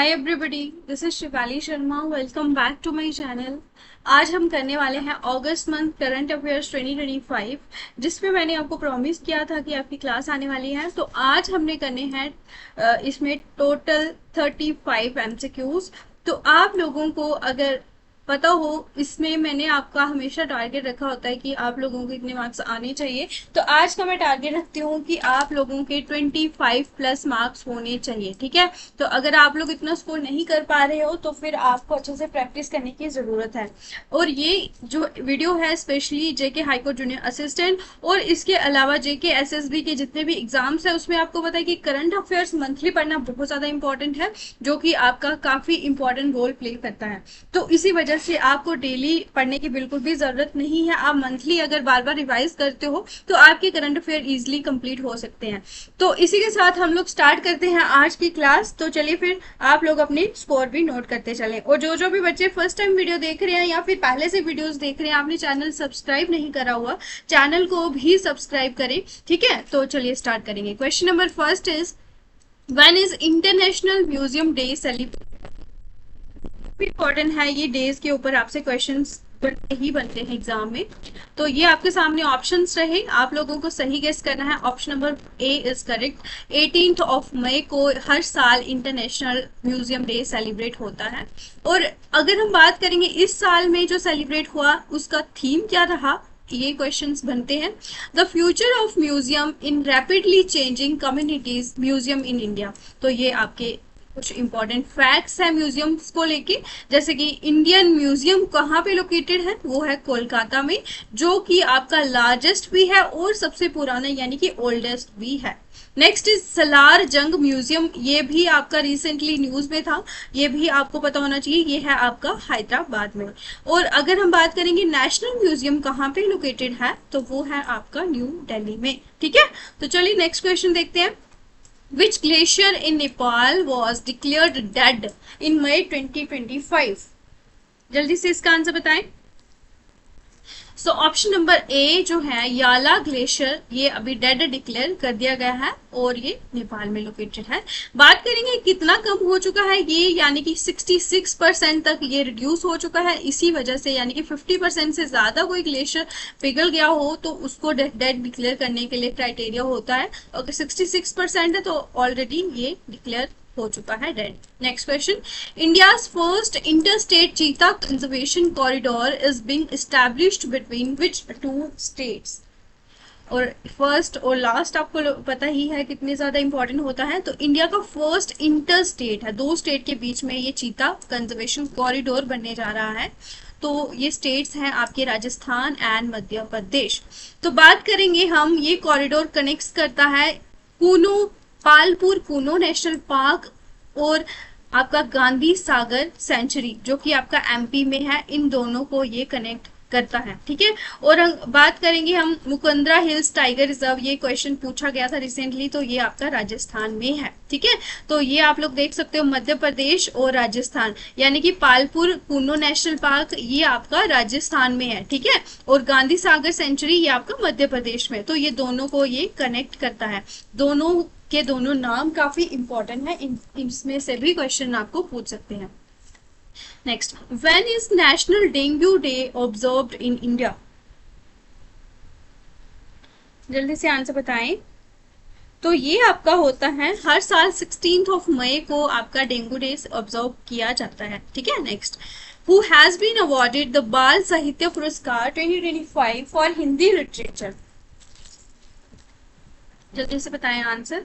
Hi everybody, this is Shivali Sharma. Welcome back to my channel. आज हम करने वाले हैं अगस्त मंथ करंट अफेयर्स 2025, जिसमें मैंने आपको प्रॉमिस किया था कि आपकी क्लास आने वाली है। तो आज हमने करने हैं इसमें टोटल 35 एमसीक्यूज। तो आप लोगों को अगर पता हो, इसमें मैंने आपका हमेशा टारगेट रखा होता है कि आप लोगों को इतने मार्क्स आने चाहिए। तो आज का मैं टारगेट रखती हूँ कि आप लोगों के 25 प्लस मार्क्स होने चाहिए। ठीक है, तो अगर आप लोग इतना स्कोर नहीं कर पा रहे हो तो फिर आपको अच्छे से प्रैक्टिस करने की जरूरत है। और ये जो वीडियो है स्पेशली जेके हाईकोर्ट जूनियर असिस्टेंट और इसके अलावा जेके एसएसबी के जितने भी एग्जाम्स है उसमें आपको पता है कि करंट अफेयर्स मंथली पढ़ना बहुत ज्यादा इंपॉर्टेंट है, जो कि आपका काफी इंपॉर्टेंट रोल प्ले करता है। तो इसी वजह से आपको डेली पढ़ने की बिल्कुल भी जरूरत नहीं है। आप मंथली अगर बार बार रिवाइज करते हो तो आपके करंट अफेयर इजीली कंप्लीट हो सकते हैं। तो इसी के साथ हम लोग स्टार्ट करते हैं आज की क्लास। तो चलिए फिर आप लोग अपने स्कोर भी नोट करते चलें। और जो भी बच्चे फर्स्ट टाइम वीडियो देख रहे हैं या फिर पहले से वीडियोस देख रहे हैं, आपने चैनल सब्सक्राइब नहीं करा हुआ, चैनल को भी सब्सक्राइब करें। ठीक है, तो चलिए स्टार्ट करेंगे। Question number first is, when is international museum day celebrate? Important है, ये डेज के ऊपर आपसे क्वेश्चंस बनते ही बनते हैं एग्जाम में। तो ये आपके सामने ऑप्शंस रहे, आप लोगों को सही गेस करना है। Option number A is correct. 18 मई को हर साल इंटरनेशनल म्यूजियम डे सेलिब्रेट होता है। और अगर हम बात करेंगे इस साल में जो सेलिब्रेट हुआ उसका थीम क्या रहा, ये क्वेश्चंस बनते हैं। The future of museum in rapidly changing communities museum in India. तो ये आपके कुछ इंपॉर्टेंट फैक्ट्स है म्यूजियम्स को लेके, जैसे कि इंडियन म्यूजियम कहाँ पे लोकेटेड है, वो है कोलकाता में, जो कि आपका लार्जेस्ट भी है और सबसे पुराना यानी कि ओल्डेस्ट भी है। नेक्स्ट इज सलार जंग म्यूजियम, ये भी आपका रिसेंटली न्यूज में था, ये भी आपको पता होना चाहिए, ये है आपका हैदराबाद में। और अगर हम बात करेंगे नेशनल म्यूजियम कहाँ पे लोकेटेड है, तो वो है आपका न्यू दिल्ली में। ठीक है, तो चलिए नेक्स्ट क्वेश्चन देखते हैं। Which glacier in Nepal was declared dead in May 2025? जल्दी से इसका आंसर बताएं। सो ऑप्शन नंबर ए जो है याला ग्लेशियर, ये अभी डेड डिक्लेयर कर दिया गया है और ये नेपाल में लोकेटेड है। बात करेंगे कितना कम हो चुका है ये, यानी कि 66% तक ये रिड्यूस हो चुका है। इसी वजह से यानी कि 50% से ज्यादा कोई ग्लेशियर पिघल गया हो तो उसको डेड डिक्लेयर करने के लिए क्राइटेरिया होता है। अगर 66% है तो ऑलरेडी ये डिक्लेयर हो चुका है dead. Next question, India's first interstate cheetah conservation corridor is being established between which two states? और फर्स्ट और लास्ट आपको पता ही है कितने ज्यादा इंपॉर्टेंट होता है। तो इंडिया का फर्स्ट इंटरस्टेट है, दो स्टेट के बीच में ये चीता कंजर्वेशन कॉरिडोर बनने जा रहा है। तो ये स्टेट्स हैं आपके राजस्थान एंड मध्य प्रदेश। तो बात करेंगे हम, ये कॉरिडोर कनेक्ट करता है कूनो पालपुर कूनो नेशनल पार्क और आपका गांधी सागर सेंचुरी जो कि आपका एमपी में है, इन दोनों को ये कनेक्ट करता है। ठीक है, और बात करेंगे हम मुकुंदरा हिल्स टाइगर रिजर्व, ये क्वेश्चन पूछा गया था रिसेंटली, तो ये आपका राजस्थान में है। ठीक है, तो ये आप लोग देख सकते हो मध्य प्रदेश और राजस्थान, यानी कि पालपुर कूनो नेशनल पार्क ये आपका राजस्थान में है। ठीक है, और गांधी सागर सेंचुरी ये आपका मध्य प्रदेश में। तो ये दोनों को ये कनेक्ट करता है। दोनों के दोनों नाम काफी इंपॉर्टेंट है, इसमें से भी क्वेश्चन आपको पूछ सकते हैं। Next, when is national dengue day observed in India? जल्दी से आंसर बताएं। तो ये आपका होता है हर साल 16 मई को आपका डेंगू डे ऑब्जर्व किया जाता है। ठीक है, next, who has been awarded the Bal Sahitya पुरस्कार 2025 फॉर हिंदी लिटरेचर? जल्दी से बताएं आंसर।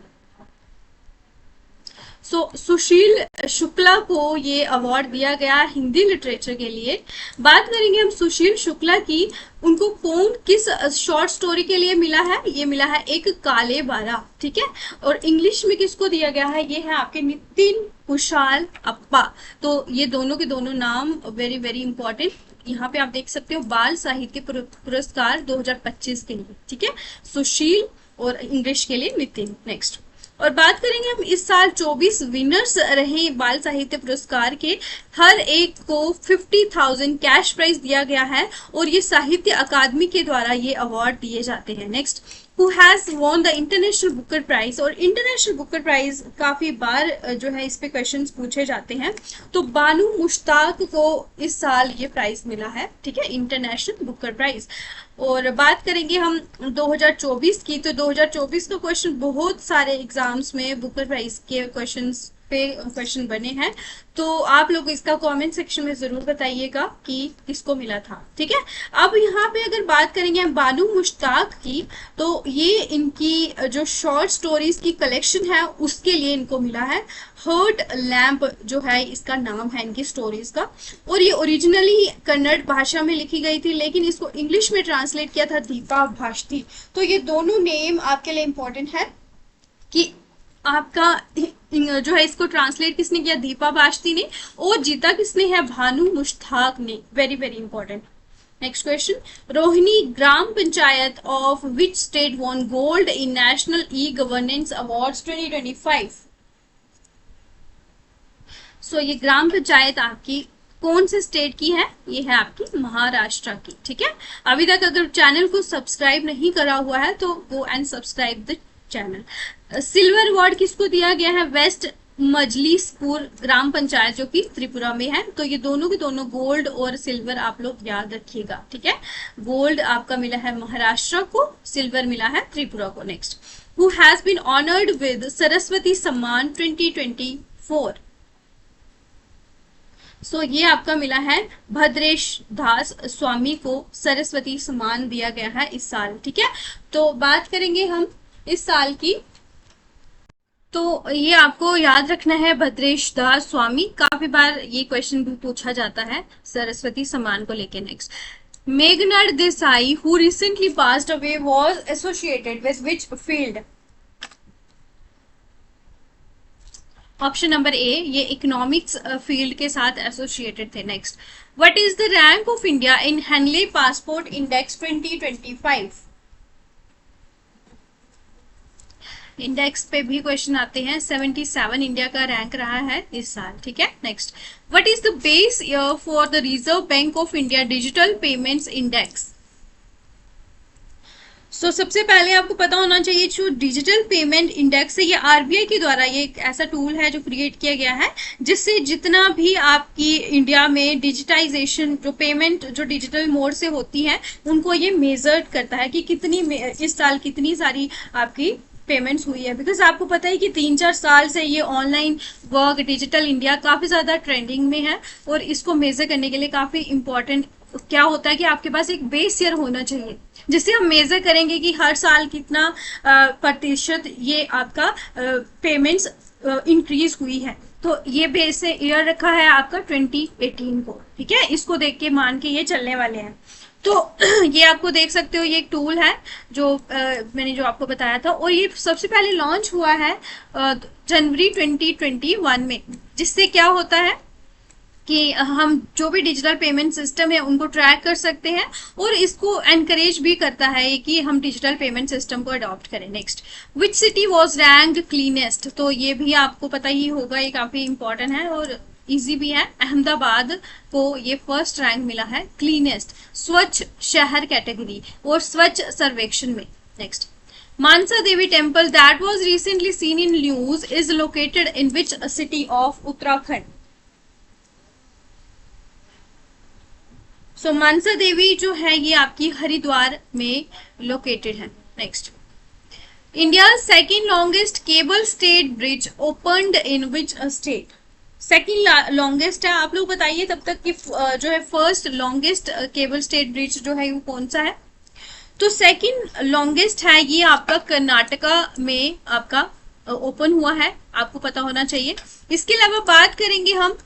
सुशील शुक्ला को ये अवार्ड दिया गया हिंदी लिटरेचर के लिए। बात करेंगे हम सुशील शुक्ला की, उनको कौन किस शॉर्ट स्टोरी के लिए मिला है? ये मिला है एक काले बारा। ठीक है, और इंग्लिश में किसको दिया गया है? ये है आपके नितिन कुशाल अप्पा। तो ये दोनों के दोनों नाम वेरी वेरी इंपॉर्टेंट, यहाँ पे आप देख सकते हो बाल साहित्य पुरस्कार 2025 के लिए। ठीक है, सुशील और इंग्लिश के लिए नितिन। नेक्स्ट, और बात करेंगे हम इस साल 24 विनर्स रहे बाल साहित्य पुरस्कार के, हर एक को 50,000 कैश प्राइज दिया गया है और ये साहित्य अकादमी के द्वारा ये अवार्ड दिए जाते हैं। Next, who has won the international Booker prize. और इंटरनेशनल बुकर प्राइज काफी बार जो है इस पे क्वेश्चंस पूछे जाते हैं। तो बानू मुश्ताक को इस साल ये प्राइज मिला है, ठीक है, इंटरनेशनल बुकर प्राइज। और बात करेंगे हम 2024 की, तो 2024 का क्वेश्चन बहुत सारे एग्जाम्स में बुकर प्राइज के क्वेश्चन बने हैं। तो आप लोग इसका कमेंट सेक्शन में जरूर बताइएगा कि किसको मिला था, ठीक है। अब यहाँ पे अगर बात करेंगे हम बानू मुश्ताक की, तो ये इनकी जो शॉर्ट स्टोरीज की कलेक्शन है उसके लिए इनको मिला है। हर्ट लैम्प जो है इसका नाम है इनकी स्टोरीज का। और ये ओरिजिनली कन्नड़ भाषा में लिखी गई थी, लेकिन इसको इंग्लिश में ट्रांसलेट किया था दीपा भाष्ती। तो ये दोनों नेम आपके लिए इंपॉर्टेंट है कि आपका जो है इसको ट्रांसलेट किसने किया, दीपा भाष्ती ने, और जीता किसने है, भानु मुश्ताक ने। Very very important. Next question, Rohini gram panchayat of which state won gold in national e governance awards 2025। सो ये ग्राम पंचायत आपकी कौन से स्टेट की है, ये है आपकी महाराष्ट्र की, ठीक है। अभी तक अगर चैनल को सब्सक्राइब नहीं करा हुआ है तो go and subscribe the channel. Silver award किसको दिया गया है, वेस्ट मजलिसपुर ग्राम पंचायत जो कि त्रिपुरा में है। तो ये दोनों के दोनों गोल्ड और सिल्वर आप लोग याद रखिएगा, ठीक है। गोल्ड आपका मिला है महाराष्ट्र को, सिल्वर मिला है त्रिपुरा को। Next, who has been honoured with Saraswati Samman 2024। सो ये आपका मिला है भद्रेश दास स्वामी को सरस्वती सम्मान दिया गया है इस साल, ठीक है। तो बात करेंगे हम इस साल की, तो ये आपको याद रखना है भद्रेश दास स्वामी, काफी बार ये क्वेश्चन भी पूछा जाता है सरस्वती सम्मान को लेके। Next, Meghnad Desai who recently passed away was associated with which field. Option number A, ये इकोनॉमिक्स फील्ड के साथ एसोसिएटेड थे। Next, what is the rank of India in Henley passport index 2025। Index पे भी क्वेश्चन आते हैं। 77 इंडिया का रैंक रहा है इस साल, ठीक है। Next, what is the base year for the Reserve Bank of India digital payments index. So सबसे पहले आपको पता होना चाहिए जो डिजिटल पेमेंट इंडेक्स है ये आरबीआई के द्वारा, ये एक ऐसा टूल है जो क्रिएट किया गया है जिससे जितना भी आपकी इंडिया में डिजिटाइजेशन जो पेमेंट जो डिजिटल मोड से होती है उनको ये मेजर करता है कि कितनी इस साल कितनी सारी आपकी पेमेंट्स हुई है। बिकॉज आपको पता है कि 3-4 साल से ये ऑनलाइन वर्क डिजिटल इंडिया काफी ज्यादा ट्रेंडिंग में है, और इसको मेजर करने के लिए काफी इंपॉर्टेंट क्या होता है कि आपके पास एक बेस ईयर होना चाहिए जिससे हम मेजर करेंगे कि हर साल कितना प्रतिशत ये आपका पेमेंट्स इंक्रीज हुई है। तो ये बेस ईयर रखा है आपका 2018 को, ठीक है। इसको देख के मान के ये चलने वाले हैं। तो ये आपको देख सकते हो, ये एक टूल है जो मैंने जो आपको बताया था, और ये सबसे पहले लॉन्च हुआ है जनवरी 2021 में, जिससे क्या होता है कि हम जो भी डिजिटल पेमेंट सिस्टम है उनको ट्रैक कर सकते हैं, और इसको एनकरेज भी करता है कि हम डिजिटल पेमेंट सिस्टम को अडॉप्ट करें। Next, which city was ranked cleanest. तो ये भी आपको पता ही होगा, ये काफी इंपॉर्टेंट है और इजी भी है। अहमदाबाद को ये फर्स्ट रैंक मिला है क्लीनेस्ट स्वच्छ शहर कैटेगरी और स्वच्छ सर्वेक्षण में। Next, Mansa Devi temple that was recently seen in news is located in which city of Uttarakhand. So Mansa Devi जो है ये आपकी हरिद्वार में लोकेटेड है। Next, India second longest cable stayed bridge opened in which state. Second longest है, आप लोग बताइए तब तक कि जो है first longest cable stayed bridge जो है वो कौन सा है। तो सेकेंड लॉन्गेस्ट है ये आपका कर्नाटका में आपका ओपन हुआ है, आपको पता होना चाहिए। इसके अलावा बात करेंगे हम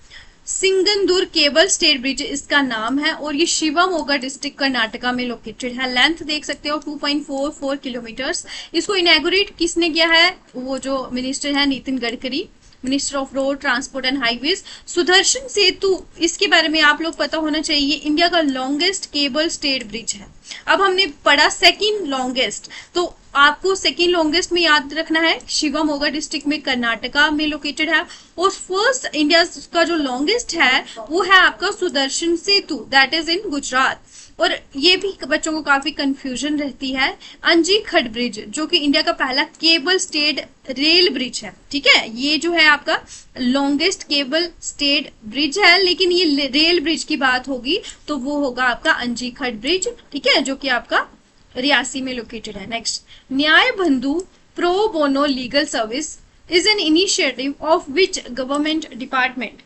सिंगंदूर केबल स्टेट ब्रिज इसका नाम है, और ये शिवमोगा डिस्ट्रिक्ट कर्नाटका में लोकेटेड है। लेंथ देख सकते हो 2.44 किलोमीटर्स। इसको इनॉग्रेट किसने किया है, वो जो मिनिस्टर है Nitin Gadkari, minister of road transport and highways. Sudarshan Setu, इसके बारे में आप लोग पता होना चाहिए, इंडिया का लॉन्गेस्ट केबल स्टेट ब्रिज है। अब हमने पढ़ा सेकेंड लॉन्गेस्ट, तो आपको सेकेंड लॉन्गेस्ट में याद रखना है शिवमोगा डिस्ट्रिक्ट में कर्नाटका में लोकेटेड है, और फर्स्ट इंडिया का जो लॉन्गेस्ट है वो है आपका सुदर्शन सेतु दैट इज इन गुजरात। और ये भी बच्चों को काफी कंफ्यूजन रहती है, अंजी खड ब्रिज जो कि इंडिया का पहला केबल स्टेड रेल ब्रिज है, ठीक है, ये जो है आपका लॉन्गेस्ट केबल स्टेड ब्रिज है, लेकिन ये रेल ब्रिज की बात होगी तो वो होगा आपका अंजी खड ब्रिज, ठीक है, जो कि आपका रियासी में लोकेटेड है। नेक्स्ट, न्याय बंधु pro bono legal service is an initiative of which government department.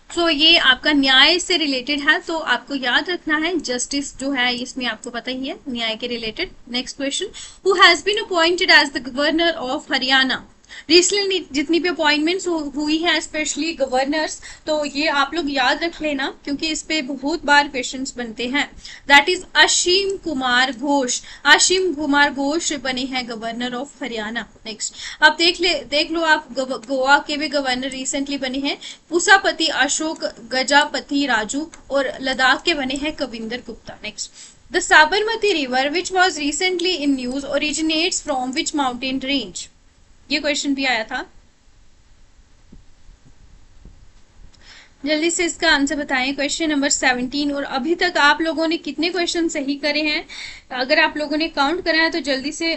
तो ये आपका न्याय से रिलेटेड है, तो आपको याद रखना है जस्टिस जो है इसमें आपको पता ही है न्याय के related. Next question, who has been appointed as the governor of Haryana. Recently जितनी भी अपॉइंटमेंट्स हुई है स्पेशली गवर्नर्स, तो ये आप लोग याद रख लेना क्योंकि इस पे बहुत बार क्वेश्चंस बनते हैं। दैट इज असीम कुमार घोष। असीम कुमार घोष बने हैं गवर्नर ऑफ हरियाणा। नेक्स्ट, अब देख लो आप गोवा के भी गवर्नर रिसेंटली बने हैं पुसापति अशोक गजापति राजू, और लद्दाख के बने हैं Kavinder Gupta. Next, the Sabarmati river which was recently in news originates from which mountain range. ये क्वेश्चन भी आया था, जल्दी से इसका आंसर बताएं। क्वेश्चन नंबर 17, और अभी तक आप लोगों ने कितने क्वेश्चन सही करे हैं, अगर आप लोगों ने काउंट करा है तो जल्दी से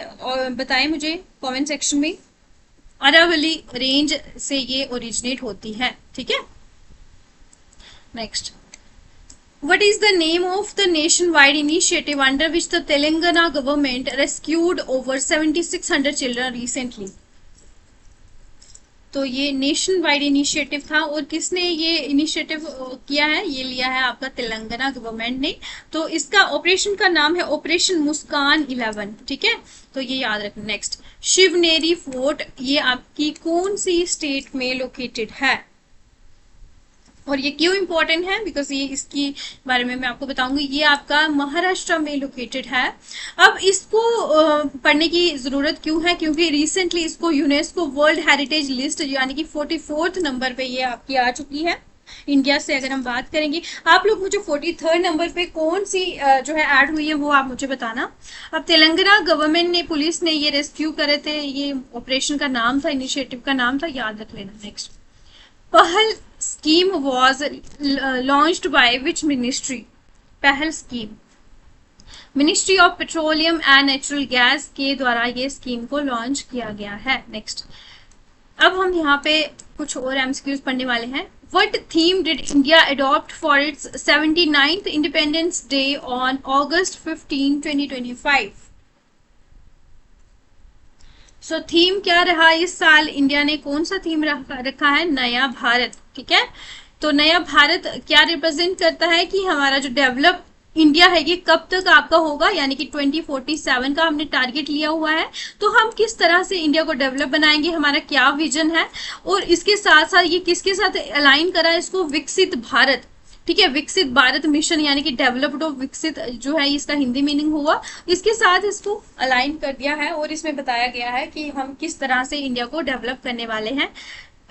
बताएं मुझे कमेंट सेक्शन में। अरावली रेंज से ये ओरिजिनेट होती है, ठीक है। Next, What is the name of the nationwide initiative under which the Telangana government rescued over 7,600 children recently? तो ये नेशन वाइड इनिशिएटिव था, और किसने ये इनिशिएटिव किया है, ये लिया है आपका तेलंगाना गवर्नमेंट ने। तो इसका ऑपरेशन का नाम है ऑपरेशन मुस्कान 11, ठीक है, तो ये याद रखना। नेक्स्ट, शिवनेरी फोर्ट ये आपकी कौन सी स्टेट में लोकेटेड है, और ये क्यों इंपॉर्टेंट है, बिकॉज ये इसकी बारे में मैं आपको बताऊंगी। ये आपका महाराष्ट्र में लोकेटेड है। अब इसको पढ़ने की जरूरत क्यों है, क्योंकि रिसेंटली इसको यूनेस्को वर्ल्ड हेरिटेज लिस्ट यानी कि 44th नंबर पे ये आपकी आ चुकी है इंडिया से। अगर हम बात करेंगे, आप लोग मुझे 43rd नंबर पे कौन सी जो है ऐड हुई है वो आप मुझे बताना। अब तेलंगाना गवर्नमेंट ने, पुलिस ने ये रेस्क्यू करे थे, ये ऑपरेशन का नाम था, इनिशिएटिव का नाम था, याद रख लेना। Next, Pahal scheme was launched by which ministry. Pahal scheme ministry of petroleum and natural gas के द्वारा ये स्कीम को लॉन्च किया गया है। नेक्स्ट, अब हम यहाँ पे कुछ और एमसीक्यूज पढ़ने वाले हैं। What theme did India adopt for its 79th Independence Day on August 15, 2025? So theme क्या रहा इस साल, इंडिया ने कौन सा थीम रखा है, नया भारत, ठीक है। तो नया भारत क्या रिप्रेजेंट करता है कि हमारा जो डेवलप इंडिया है ये कब तक आपका होगा, यानी कि 2047 का हमने टारगेट लिया हुआ है। तो हम किस तरह से इंडिया को डेवलप बनाएंगे, हमारा क्या विजन है, और इसके साथ साथ ये किसके साथ अलाइन करा है इसको, विकसित भारत, ठीक है, विकसित भारत मिशन यानी कि डेवलप्ड ऑफ विकसित जो है इसका हिंदी मीनिंग हुआ, इसके साथ इसको अलाइन कर दिया है, और इसमें बताया गया है कि हम किस तरह से इंडिया को डेवलप करने वाले हैं।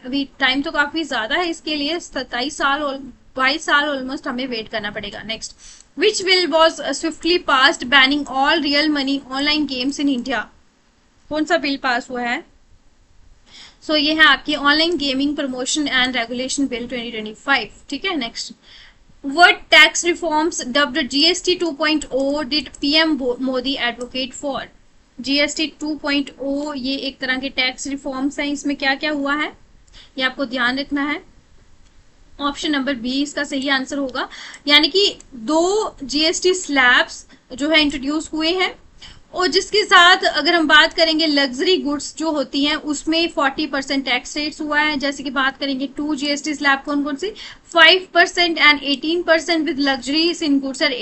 अभी टाइम तो काफी ज्यादा है इसके लिए, 27 साल और 22 साल ऑलमोस्ट हमें वेट करना पड़ेगा। Next, which bill was swiftly passed banning all real money online games in India. कौन सा बिल पास हुआ है, सो ये है आपकी online gaming promotion and regulation bill 2025, ठीक है। Next, What tax reforms dubbed GST 2.0 did PM Modi advocate for? GST 2.0 ये एक तरह के टैक्स रिफॉर्म्स हैं, इसमें क्या क्या हुआ है ये आपको ध्यान रखना है। ऑप्शन नंबर बी इसका सही आंसर होगा, यानी कि 2 GST स्लैब्स जो है इंट्रोड्यूस हुए हैं, और जिसके साथ अगर हम बात करेंगे लग्जरी गुड्स जो होती हैं उसमें 40% टैक्स रेट्स हुआ है। जैसे कि बात करेंगे 2 GST स्लैब कौन कौन सी, 5% and 18% with luxuries in goods और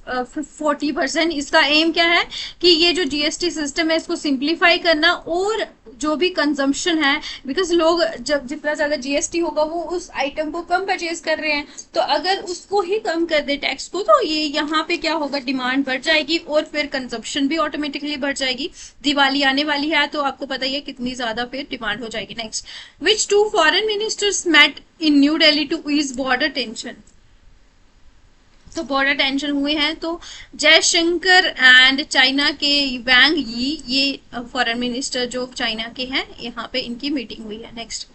40%। इसका एम क्या है कि ये जो जीएसटी सिस्टम है इसको सिंप्लीफाई करना, और जो भी कंजम्पशन है, बिकॉज लोग जब जितना ज्यादा जीएसटी होगा वो उस आइटम को कम परचेज कर रहे हैं, तो अगर उसको ही कम कर दे टैक्स को, तो ये यहाँ पे क्या होगा, डिमांड बढ़ जाएगी और फिर कंजम्पशन भी ऑटोमेटिकली बढ़ जाएगी। दिवाली आने वाली है तो आपको पता ही है कितनी ज्यादा फिर डिमांड हो जाएगी। Next, which 2 foreign ministers met in New Delhi to ease border tension. तो बॉर्डर टेंशन हुए हैं, तो जयशंकर एंड चाइना के वैंग यी, ये फॉरेन मिनिस्टर जो चाइना के हैं, यहाँ पे इनकी मीटिंग हुई है। नेक्स्ट,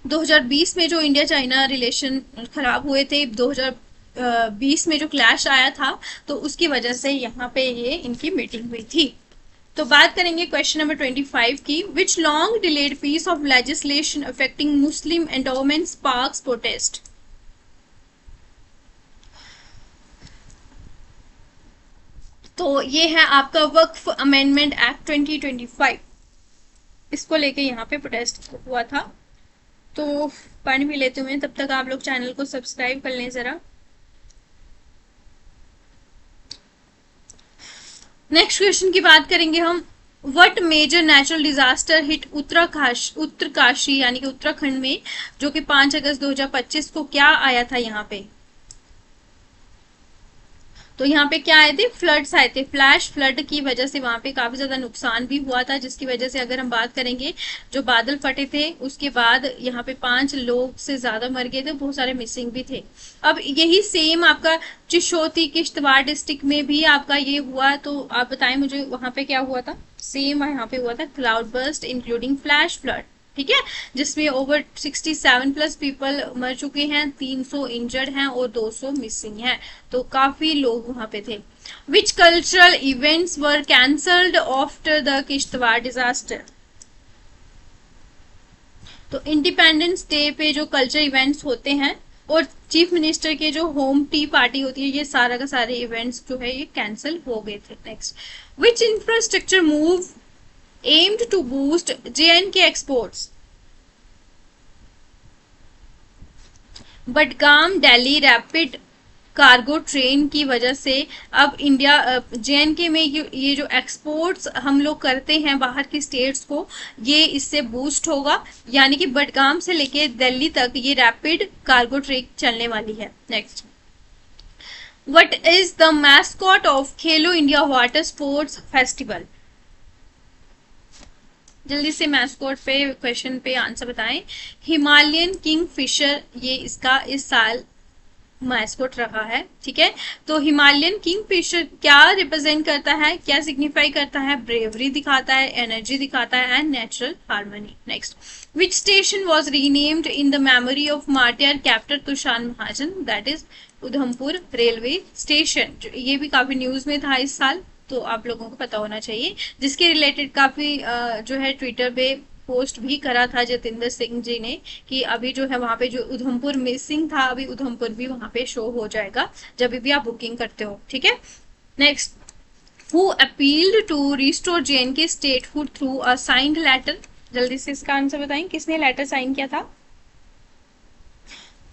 2020 में जो इंडिया चाइना रिलेशन खराब हुए थे, 2020 में जो क्लैश आया था, तो उसकी वजह से यहाँ पे ये इनकी मीटिंग हुई थी। तो बात करेंगे क्वेश्चन नंबर 25 की। Which long delayed piece of legislation affecting Muslim endowments sparks protest. तो ये है आपका वक्फ अमेंडमेंट एक्ट 2025, इसको लेके यहाँ पे प्रोटेस्ट हुआ था। तो पानी पी लेते हुए, तब तक आप लोग चैनल को सब्सक्राइब कर लें जरा। नेक्स्ट क्वेश्चन की बात करेंगे हम। What major natural disaster hit Uttarkashi यानी कि उत्तराखंड में, जो कि 5 अगस्त 2025 को क्या आया था यहाँ पे। तो यहाँ पे क्या आए थे, फ्लड्स आए थे। फ्लैश फ्लड की वजह से वहां पे काफी ज्यादा नुकसान भी हुआ था, जिसकी वजह से अगर हम बात करेंगे, जो बादल फटे थे उसके बाद यहाँ पे 5 लोग से ज्यादा मर गए थे, बहुत सारे मिसिंग भी थे। अब यही सेम आपका चिशोती किश्तवाड़ डिस्ट्रिक्ट में भी आपका ये हुआ, तो आप बताएं मुझे वहां पे क्या हुआ था। सेम यहाँ पे हुआ था, cloud burst including flash flood, ठीक है, जिसमें ओवर 67 प्लस पीपल मर चुके हैं, 300 इंजर्ड हैं और 200 मिसिंग हैं, तो काफी लोग वहां पे थे। Which cultural events were cancelled after the Kishtwar disaster. तो इंडिपेंडेंस डे पे जो कल्चर इवेंट्स होते हैं और चीफ मिनिस्टर के जो होम टी पार्टी होती है, ये सारा का सारे इवेंट्स जो है ये कैंसिल हो गए थे। Next, which infrastructure move aimed to boost J&K exports। Budgam Delhi rapid cargo train की वजह से अब इंडिया J&K में ये जो एक्सपोर्ट्स हम लोग करते हैं बाहर की स्टेट्स को, ये इससे बूस्ट होगा, यानी कि बडगाम से लेके दिल्ली तक ये रैपिड कार्गो ट्रेन चलने वाली है। Next, what is the mascot of Khelo India water sports festival. जल्दी से मैस्कॉट पे क्वेश्चन पे आंसर बताएं। हिमालयन किंग फिशर ये इसका इस साल मैस्कॉट रहा है, ठीक है। तो हिमालयन किंग फिशर क्या रिप्रेजेंट करता है, क्या सिग्निफाई करता है, ब्रेवरी दिखाता है, एनर्जी दिखाता है and natural harmony. Next, which station was renamed in the memory of martyr captain Tushar Mahajan, that is Udhampur railway station. ये भी काफी न्यूज में था इस साल, तो आप लोगों को पता होना चाहिए, जिसके रिलेटेड काफी जो है ट्विटर पे पोस्ट भी करा था जतिंदर सिंह जी ने, कि अभी जो है वहां पे जो उधमपुर मिसिंग था, अभी उधमपुर भी वहां पे शो हो जाएगा जब भी आप बुकिंग करते हो, ठीक है। Next, who appealed to restore J&K statehood through a signed letter. जल्दी से इसका आंसर बताएं, किसने लेटर साइन किया था।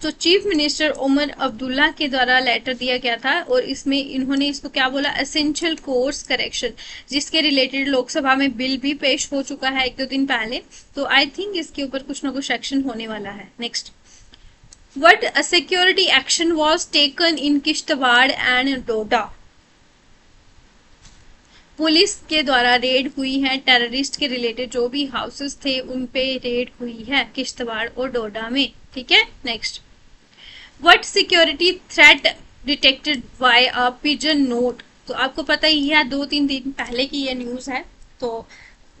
तो चीफ मिनिस्टर उमर अब्दुल्ला के द्वारा लेटर दिया गया था, और इसमें इन्होंने इसको क्या बोला, एसेंशियल कोर्स करेक्शन, जिसके रिलेटेड लोकसभा में बिल भी पेश हो चुका है 1-2 दिन पहले, तो आई थिंक इसके ऊपर कुछ ना कुछ एक्शन होने वाला है। Next, what security action was taken in Kishtwar and Doda. Police के द्वारा रेड हुई है, टेररिस्ट के रिलेटेड जो भी हाउसेस थे उन पे रेड हुई है किश्तवाड़ और डोडा में, ठीक है। Next, what security threat detected by a pigeon note. तो आपको पता ही है 2-3 दिन पहले की ये न्यूज है, तो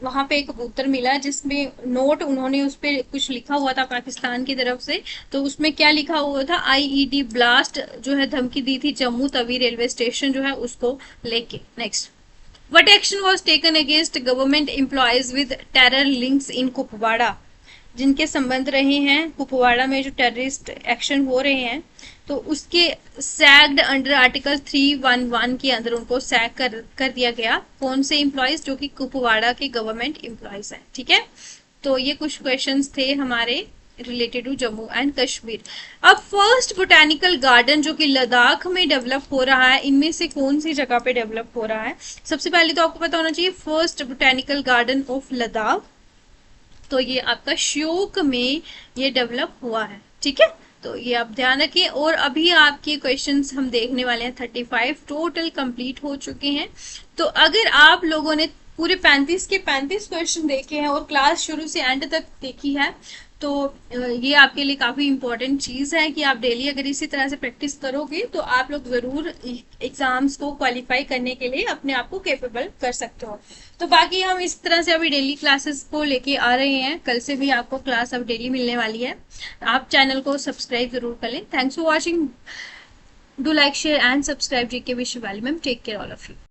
वहां पे एक कबूतर मिला जिसमें नोट उन्होंने उस पर कुछ लिखा हुआ था पाकिस्तान की तरफ से, तो उसमें क्या लिखा हुआ था, IED ब्लास्ट जो है धमकी दी थी जम्मू तवी रेलवे स्टेशन जो है उसको लेके। Next, what action was taken against government employees with terror links in Kupwara. जिनके संबंध रहे हैं कुपवाड़ा में जो टेररिस्ट एक्शन हो रहे हैं, तो उसके सैग्ड अंडर आर्टिकल 311 के अंदर उनको सैग कर दिया गया। कौन से एम्प्लॉयज, जो कि कुपवाड़ा के गवर्नमेंट एम्प्लॉयज हैं, ठीक है। तो ये कुछ क्वेश्चंस थे हमारे related to Jammu and Kashmir. अब फर्स्ट बोटेनिकल गार्डन जो कि लद्दाख में डेवलप हो रहा है, इनमें से कौन सी जगह पे डेवलप हो रहा है। सबसे पहले तो आपको पता होना चाहिए first botanical garden of Ladakh, तो ये आपका श्योक में ये डेवलप हुआ है, ठीक है। तो ये आप ध्यान रखिए। और अभी आपके क्वेश्चंस हम देखने वाले हैं 35 टोटल कंप्लीट हो चुके हैं। तो अगर आप लोगों ने पूरे 35 के 35 क्वेश्चन देखे हैं और क्लास शुरू से एंड तक देखी है, तो ये आपके लिए काफ़ी इम्पोर्टेंट चीज़ है कि आप डेली अगर इसी तरह से प्रैक्टिस करोगे तो आप लोग ज़रूर एग्ज़ाम्स को क्वालिफाई करने के लिए अपने आप को कैपेबल कर सकते हो। तो बाकी हम इस तरह से अभी डेली क्लासेस को लेके आ रहे हैं, कल से भी आपको क्लास अब डेली मिलने वाली है। आप चैनल को सब्सक्राइब जरूर कर लें। Thanks for watching, do like share and subscribe. GK विश्व वैली ma'am, take care all of you.